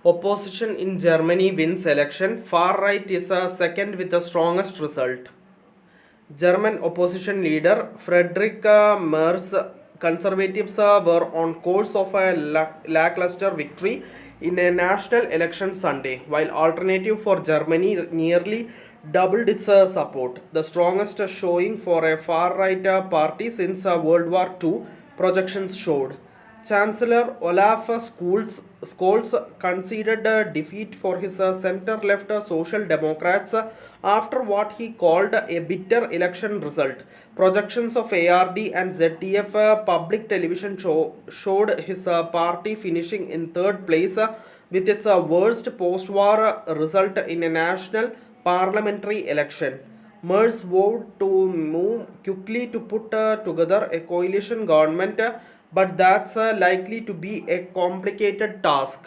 Opposition in Germany wins election. Far right is second with the strongest result. German opposition leader Friedrich Merz conservatives were on course of a lackluster victory in a national election Sunday, while Alternative for Germany nearly doubled its support, the strongest showing for a far-right party since World War II, projections showed. Chancellor Olaf Scholz conceded a defeat for his center-left Social Democrats after what he called a bitter election result. Projections of ARD and ZDF public television showed his party finishing in third place with its worst post-war result in a national parliamentary election. Merz vowed to move quickly to put together a coalition government, but that's likely to be a complicated task.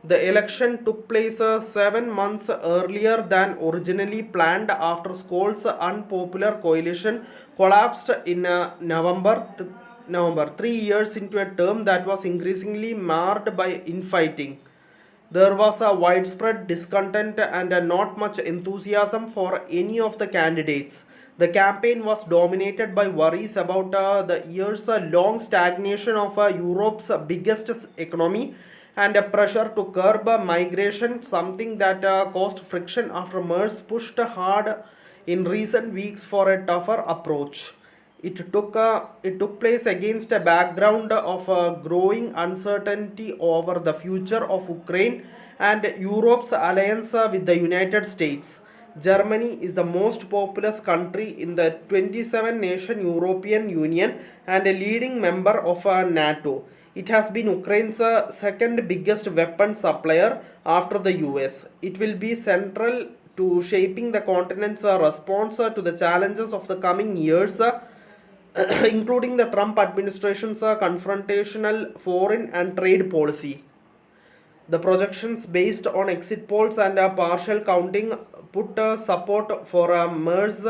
The election took place 7 months earlier than originally planned after Scholz's unpopular coalition collapsed in November, 3 years into a term that was increasingly marred by infighting. There was a widespread discontent and not much enthusiasm for any of the candidates. The campaign was dominated by worries about the years long stagnation of Europe's biggest economy and a pressure to curb migration, something that caused friction after Merz pushed hard in recent weeks for a tougher approach. It took place against a background of growing uncertainty over the future of Ukraine and Europe's alliance with the United States. Germany is the most populous country in the 27 nation European Union and a leading member of NATO. It has been Ukraine's second biggest weapon supplier after the US. It will be central to shaping the continent's response to the challenges of the coming years, including the Trump administration's confrontational foreign and trade policy. The projections based on exit polls and partial counting put support for a MERS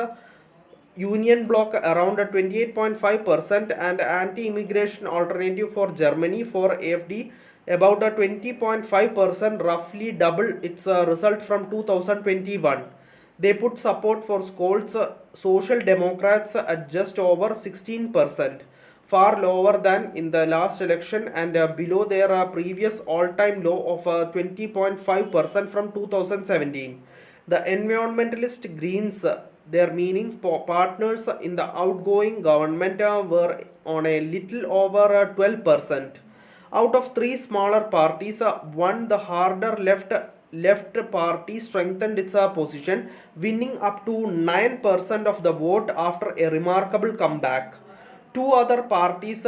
union bloc around 28.5% and anti-immigration alternative for Germany for AfD about 20.5%, roughly double its result from 2021. They put support for Scholz Social Democrats at just over 16%, far lower than in the last election and below their previous all-time low of 20.5% from 2017. The environmentalist Greens, their meaning partners in the outgoing government, were on a little over 12%. Out of three smaller parties, one the harder left party strengthened its position, winning up to 9% of the vote after a remarkable comeback. Two other parties,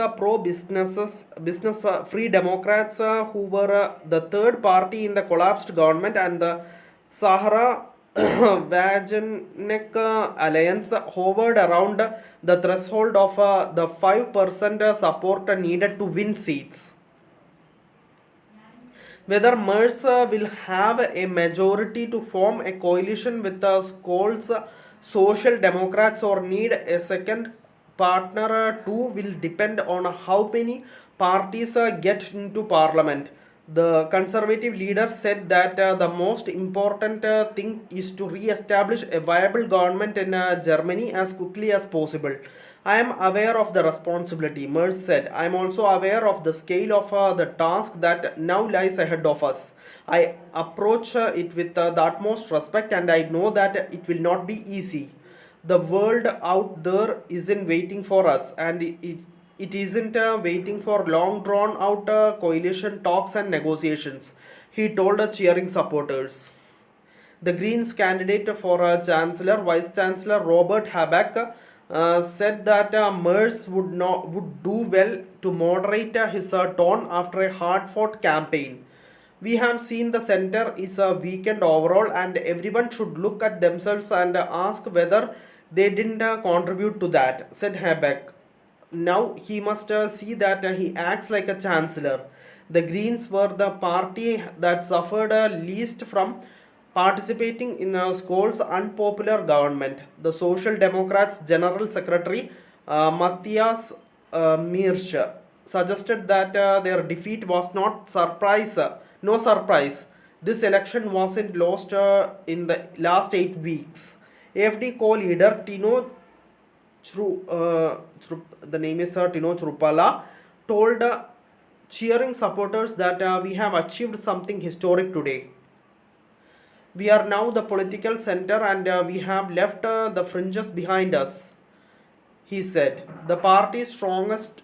business Free Democrats, who were the third party in the collapsed government, and the Sahara Vagenek alliance, hovered around the threshold of the 5% support needed to win seats. Whether Merz will have a majority to form a coalition with the Scholz Social Democrats or need a second partner too will depend on how many parties get into parliament. The conservative leader said that the most important thing is to re-establish a viable government in Germany as quickly as possible. I am aware of the responsibility, Merz said. I am also aware of the scale of the task that now lies ahead of us. I approach it with the utmost respect and I know that it will not be easy. The world out there isn't waiting for us and it isn't waiting for long drawn out coalition talks and negotiations, he told cheering supporters. The Greens candidate for Chancellor, Vice Chancellor Robert Habeck, said that Merz would do well to moderate his tone after a hard-fought campaign. We have seen the center is weakened overall, and everyone should look at themselves and ask whether they didn't contribute to that, said Habeck. Now he must see that he acts like a chancellor. The Greens were the party that suffered least from participating in Scholz's unpopular government. The Social Democrats' General Secretary Matthias Mirsch suggested that their defeat was not surprise No surprise, this election wasn't lost in the last 8 weeks. AFD co-leader Tino the name is Tino Chrupala, told cheering supporters that we have achieved something historic today. We are now the political center and we have left the fringes behind us, he said. The party's strongest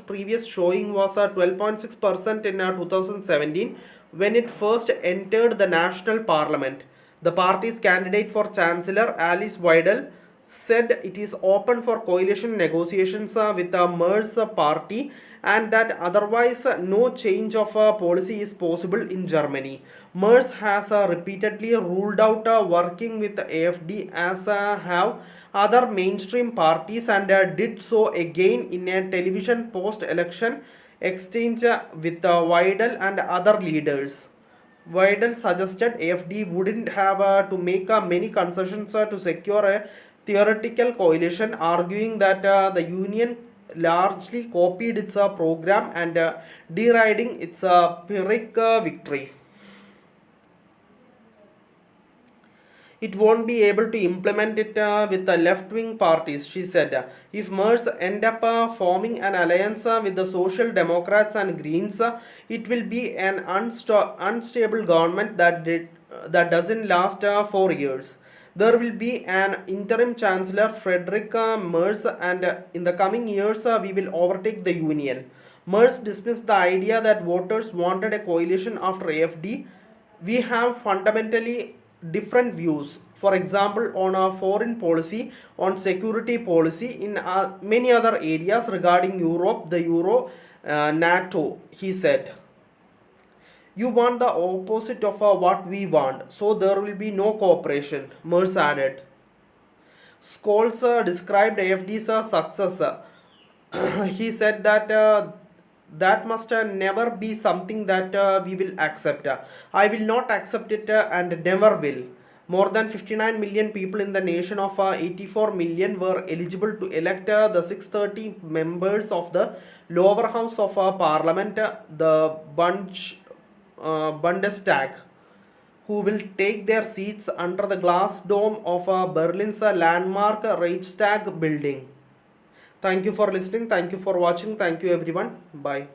previous showing was 12.6% in 2017 when it first entered the national parliament. The party's candidate for chancellor, Alice Weidel, said it is open for coalition negotiations with the Merz party and that otherwise no change of policy is possible in Germany. Merz has repeatedly ruled out working with the AfD as have other mainstream parties and did so again in a television post-election exchange with Weidel and other leaders. Weidel suggested AfD wouldn't have to make many concessions to secure a theoretical coalition, arguing that the union largely copied its program and deriding its Pyrrhic victory. It won't be able to implement it with the left-wing parties, she said. If Merz end up forming an alliance with the Social Democrats and Greens, it will be an unstable government that doesn't last 4 years. There will be an interim chancellor, Frederick Merz, and in the coming years, we will overtake the union. Merz dismissed the idea that voters wanted a coalition after AfD. We have fundamentally different views, for example on foreign policy, on security policy, in many other areas regarding Europe, the euro, NATO, he said. You want the opposite of what we want, so there will be no cooperation, Merz added. Scholz described AfD's success. He said that that must never be something that we will accept. I will not accept it and never will. More than 59 million people in the nation of 84 million were eligible to elect the 630 members of the lower house of parliament, the Bundestag, who will take their seats under the glass dome of Berlin's landmark Reichstag building. Thank you for listening. Thank you for watching. Thank you, everyone. Bye.